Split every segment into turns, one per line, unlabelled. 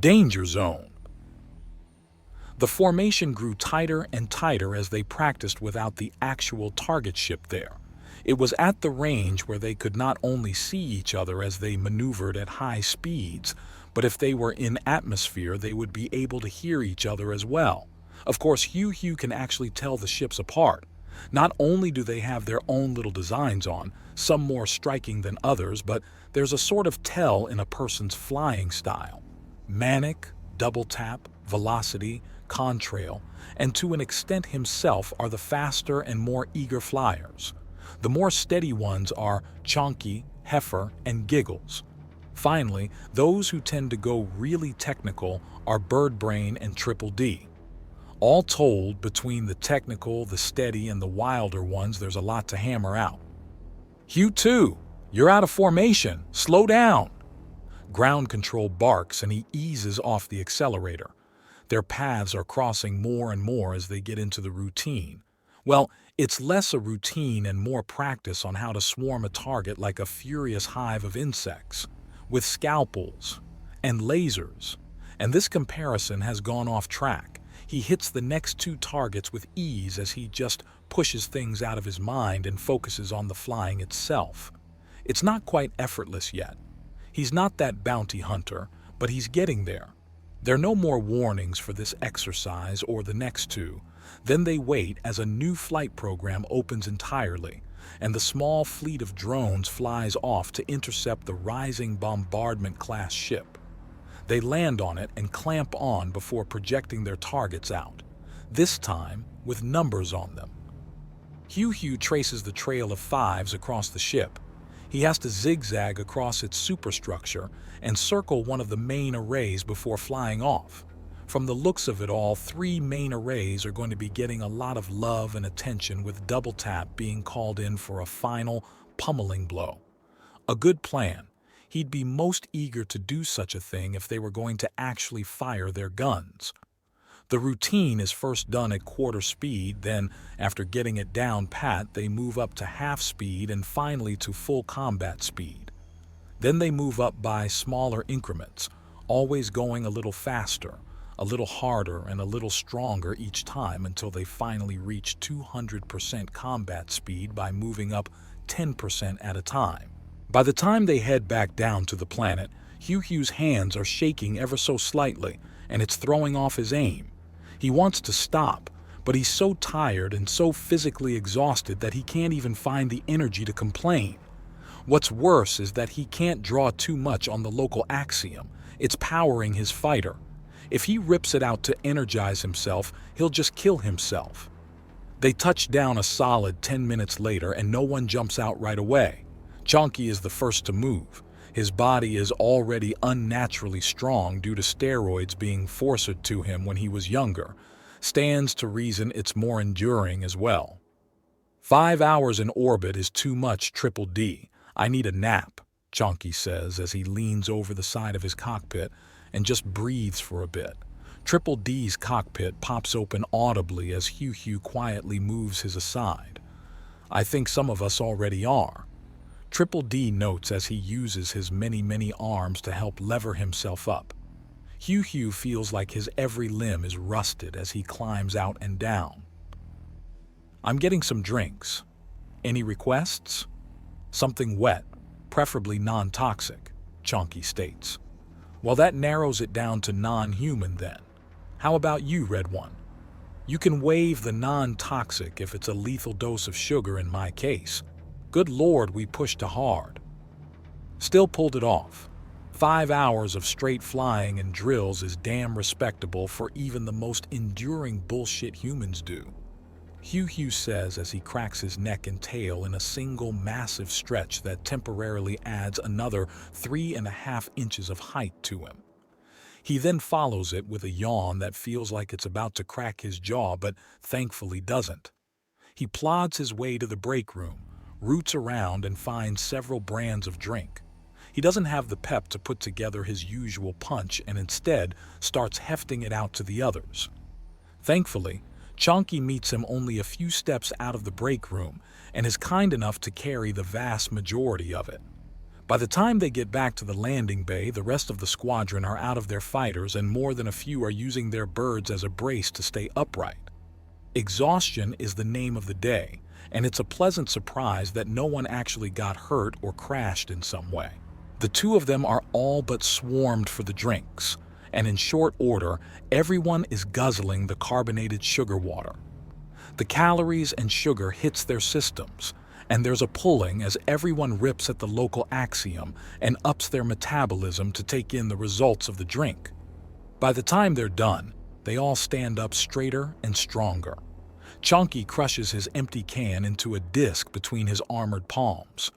Danger zone. The formation grew tighter and tighter as they practiced without the actual target ship there. It was at the range where they could not only see each other as they maneuvered at high speeds, but if they were in atmosphere, they would be able to hear each other as well. Of course, HFY can actually tell the ships apart. Not only do they have their own little designs on, some more striking than others, but there's a sort of tell in a person's flying style. Manic, double tap, velocity, contrail, and to an extent himself are the faster and more eager flyers. The more steady ones are Chonky, Heifer, and Giggles. Finally, those who tend to go really technical are Birdbrain and Triple D. All told, between the technical, the steady, and the wilder ones, there's a lot to hammer out. HFY, you're out of formation. Slow down. Ground control barks and he eases off the accelerator. Their paths are crossing more and more as they get into the routine. Well, it's less a routine and more practice on how to swarm a target like a furious hive of insects, with scalpels and lasers. And this comparison has gone off track. He hits the next two targets with ease as he just pushes things out of his mind and focuses on the flying itself. It's not quite effortless yet. He's not that bounty hunter, but he's getting there. There are no more warnings for this exercise or the next two. Then they wait as a new flight program opens entirely, and the small fleet of drones flies off to intercept the rising bombardment-class ship. They land on it and clamp on before projecting their targets out, this time with numbers on them. HFY traces the trail of fives across the ship. He has to zigzag across its superstructure and circle one of the main arrays before flying off. From the looks of it all, 3 main arrays are going to be getting a lot of love and attention, with Double Tap being called in for a final pummeling blow. A good plan. He'd be most eager to do such a thing if they were going to actually fire their guns. The routine is first done at quarter speed, then, after getting it down pat, they move up to half speed and finally to full combat speed. Then they move up by smaller increments, always going a little faster, a little harder, and a little stronger each time until they finally reach 200% combat speed by moving up 10% at a time. By the time they head back down to the planet, HFY's hands are shaking ever so slightly, and it's throwing off his aim. He wants to stop, but he's so tired and so physically exhausted that he can't even find the energy to complain. What's worse is that he can't draw too much on the local axiom. It's powering his fighter. If he rips it out to energize himself, he'll just kill himself. They touch down a solid 10 minutes later and no one jumps out right away. Chonky is the first to move. His body is already unnaturally strong due to steroids being forced to him when he was younger. Stands to reason it's more enduring as well. 5 hours in orbit is too much, Triple D. I need a nap, Chonky says as he leans over the side of his cockpit and just breathes for a bit. Triple D's cockpit pops open audibly as HFY quietly moves his aside. I think some of us already are. Triple D notes as he uses his many arms to help lever himself up. HFY feels like his every limb is rusted as he climbs out and down. I'm getting some drinks. Any requests? Something wet, preferably non-toxic, Chonky states. Well, that narrows it down to non-human then. How about you, Red One? You can waive the non-toxic if it's a lethal dose of sugar in my case. Good Lord, we pushed hard. Still pulled it off. 5 hours of straight flying and drills is damn respectable for even the most enduring bullshit humans do. HFY says as he cracks his neck and tail in a single massive stretch that temporarily adds another 3.5 inches of height to him. He then follows it with a yawn that feels like it's about to crack his jaw, but thankfully doesn't. He plods his way to the break room, roots around and finds several brands of drink. He doesn't have the pep to put together his usual punch and instead starts hefting it out to the others. Thankfully, Chonky meets him only a few steps out of the break room and is kind enough to carry the vast majority of it. By the time they get back to the landing bay, the rest of the squadron are out of their fighters and more than a few are using their birds as a brace to stay upright. Exhaustion is the name of the day, and it's a pleasant surprise that no one actually got hurt or crashed in some way. The two of them are all but swarmed for the drinks, and in short order, everyone is guzzling the carbonated sugar water. The calories and sugar hits their systems, and there's a pulling as everyone rips at the local axiom and ups their metabolism to take in the results of the drink. By the time they're done, they all stand up straighter and stronger. Chunky crushes his empty can into a disc between his armored palms.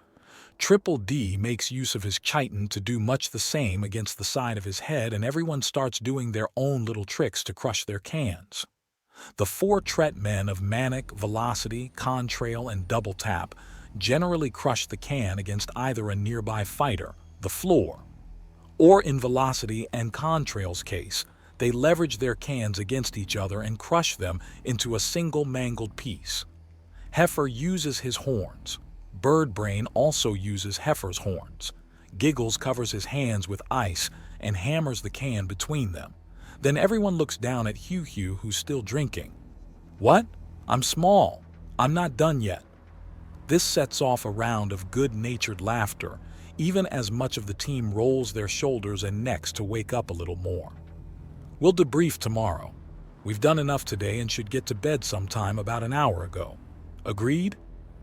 Triple D makes use of his chitin to do much the same against the side of his head, and everyone starts doing their own little tricks to crush their cans. The four tret men of Manic, Velocity, Contrail, and Double Tap generally crush the can against either a nearby fighter, the floor, or in Velocity and Contrail's case, they leverage their cans against each other and crush them into a single mangled piece. Heifer uses his horns. Birdbrain also uses Heifer's horns. Giggles covers his hands with ice and hammers the can between them. Then everyone looks down at Hugh, who's still drinking. What? I'm small. I'm not done yet. This sets off a round of good-natured laughter, even as much of the team rolls their shoulders and necks to wake up a little more. We'll debrief tomorrow. We've done enough today and should get to bed sometime about an hour ago. Agreed?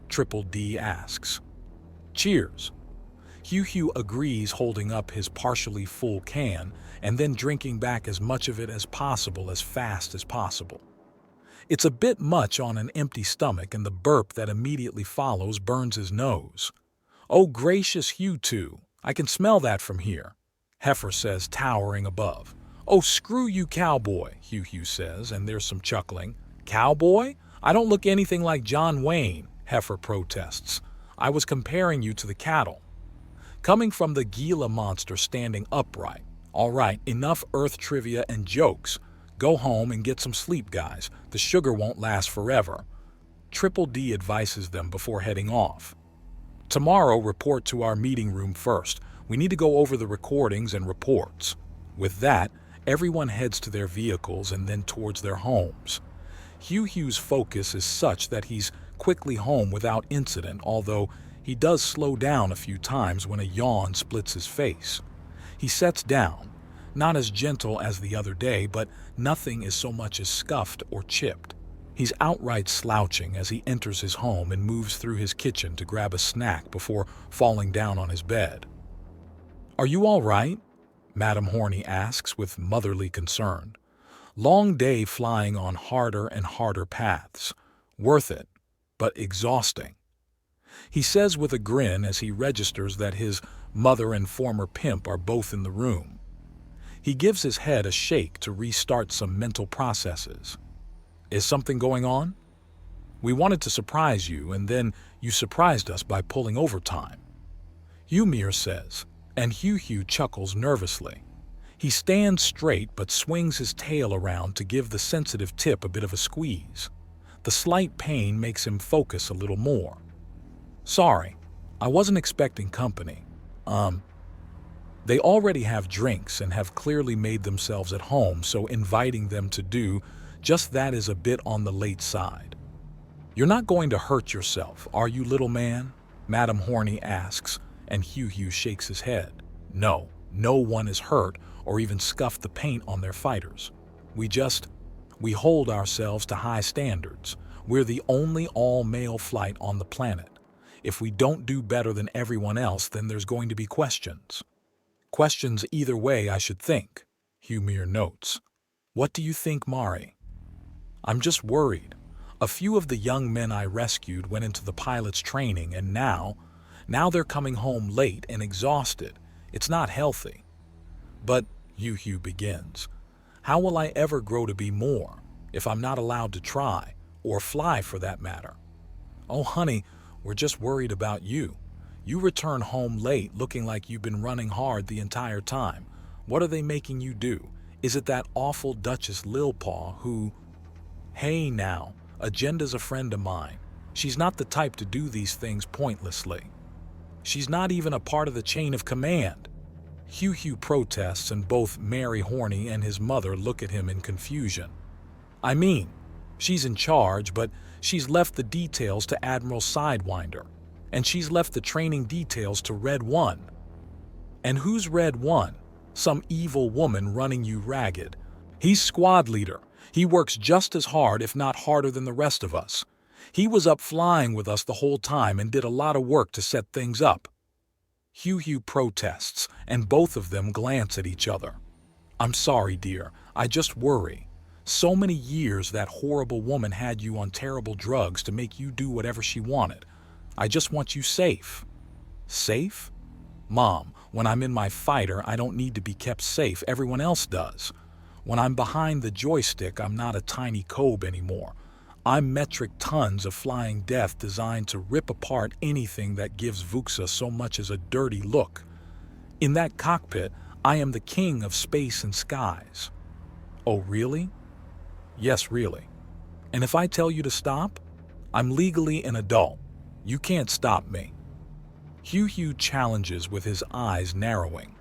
Triple D asks. Cheers. Hugh agrees, holding up his partially full can and then drinking back as much of it as possible as fast as possible. It's a bit much on an empty stomach, and the burp that immediately follows burns his nose. Oh gracious, Hugh, I can smell that from here, Heifer says, towering above. Oh, screw you, cowboy, Hugh says, and there's some chuckling. Cowboy? I don't look anything like John Wayne, Heifer protests. I was comparing you to the cattle. Coming from the Gila monster standing upright. All right, enough Earth trivia and jokes. Go home and get some sleep, guys. The sugar won't last forever. Triple D advises them before heading off. Tomorrow, report to our meeting room first. We need to go over the recordings and reports. With that, everyone heads to their vehicles and then towards their homes. Hugh's focus is such that he's quickly home without incident, although he does slow down a few times when a yawn splits his face. He sets down, not as gentle as the other day, but nothing is so much as scuffed or chipped. He's outright slouching as he enters his home and moves through his kitchen to grab a snack before falling down on his bed. Are you all right? Madam Horny asks with motherly concern. Long day flying on harder and harder paths. Worth it, but exhausting. He says with a grin as he registers that his mother and former pimp are both in the room. He gives his head a shake to restart some mental processes. Is something going on? We wanted to surprise you, and then you surprised us by pulling overtime. Ymir says, and Hugh chuckles nervously. He stands straight but swings his tail around to give the sensitive tip a bit of a squeeze. The slight pain makes him focus a little more. Sorry, I wasn't expecting company. They already have drinks and have clearly made themselves at home, so inviting them to do just that is a bit on the late side. You're not going to hurt yourself, are you, little man? Madam Horny asks, and Hugh shakes his head. No one is hurt or even scuffed the paint on their fighters. We hold ourselves to high standards. We're the only all-male flight on the planet. If we don't do better than everyone else, then there's going to be questions. Questions either way, I should think, Ymir notes. What do you think, Mari? I'm just worried. A few of the young men I rescued went into the pilot's training, and now they're coming home late and exhausted. It's not healthy. But, Hugh begins, how will I ever grow to be more if I'm not allowed to try, or fly for that matter? Oh, honey, we're just worried about you. You return home late looking like you've been running hard the entire time. What are they making you do? Is it that awful Duchess Lilpaw who... Hey now, Agenda's a friend of mine. She's not the type to do these things pointlessly. She's not even a part of the chain of command. Hugh protests, and both Mary Horny and his mother look at him in confusion. I mean, she's in charge, but she's left the details to Admiral Sidewinder, and she's left the training details to Red One. And who's Red One? Some evil woman running you ragged. He's squad leader. He works just as hard, if not harder, than the rest of us. He was up flying with us the whole time and did a lot of work to set things up. Hugh protests, and both of them glance at each other. I'm sorry, dear. I just worry. So many years that horrible woman had you on terrible drugs to make you do whatever she wanted. I just want you safe. Safe? Mom, when I'm in my fighter, I don't need to be kept safe. Everyone else does. When I'm behind the joystick, I'm not a tiny cobe anymore. I'm metric tons of flying death designed to rip apart anything that gives Vuxa so much as a dirty look. In that cockpit, I am the king of space and skies. Oh, really? Yes, really. And if I tell you to stop, I'm legally an adult. You can't stop me. Hugh challenges with his eyes narrowing.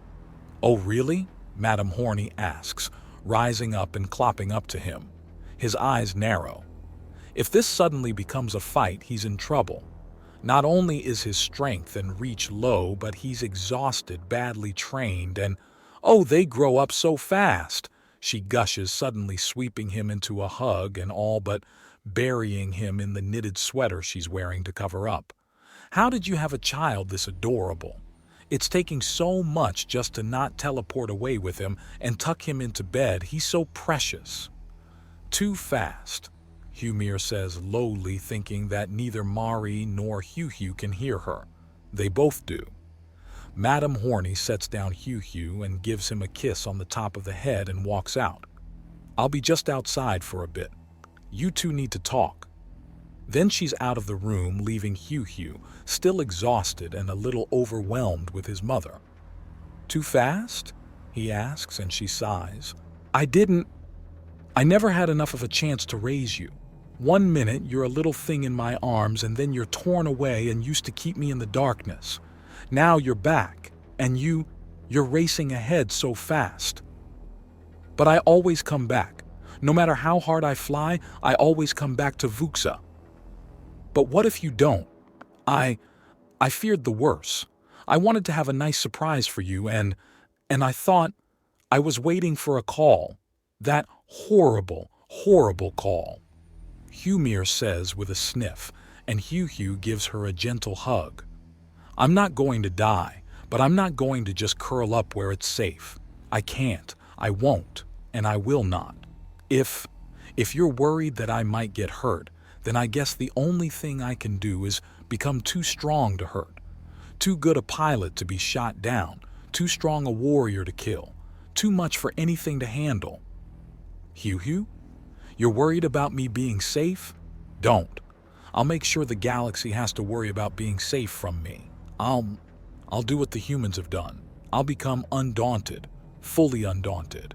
Oh, really? Madam Horny asks, rising up and clopping up to him. His eyes narrow. If this suddenly becomes a fight, he's in trouble. Not only is his strength and reach low, but he's exhausted, badly trained, and, oh, they grow up so fast, she gushes, suddenly sweeping him into a hug and all but burying him in the knitted sweater she's wearing to cover up. How did you have a child this adorable? It's taking so much just to not teleport away with him and tuck him into bed. He's so precious. Too fast. Hugh says lowly, thinking that neither Mari nor Hugh can hear her. They both do. Madam Horny sets down Hugh and gives him a kiss on the top of the head and walks out. I'll be just outside for a bit. You two need to talk. Then she's out of the room, leaving Hugh still exhausted and a little overwhelmed with his mother. Too fast? He asks, and she sighs. I never had enough of a chance to raise you. 1 minute you're a little thing in my arms, and then you're torn away and used to keep me in the darkness. Now you're back, and you're racing ahead so fast. But I always come back. No matter how hard I fly, I always come back to Vuxa. But what if you don't? I feared the worst. I wanted to have a nice surprise for you, and I thought I was waiting for a call. That horrible, horrible call. Hugh says with a sniff, and Hugh gives her a gentle hug. I'm not going to die, but I'm not going to just curl up where it's safe. I can't, I won't, and I will not. If you're worried that I might get hurt, then I guess the only thing I can do is become too strong to hurt, too good a pilot to be shot down, too strong a warrior to kill, too much for anything to handle. Hugh, you're worried about me being safe? Don't. I'll make sure the galaxy has to worry about being safe from me. I'll do what the humans have done. I'll become undaunted, fully undaunted.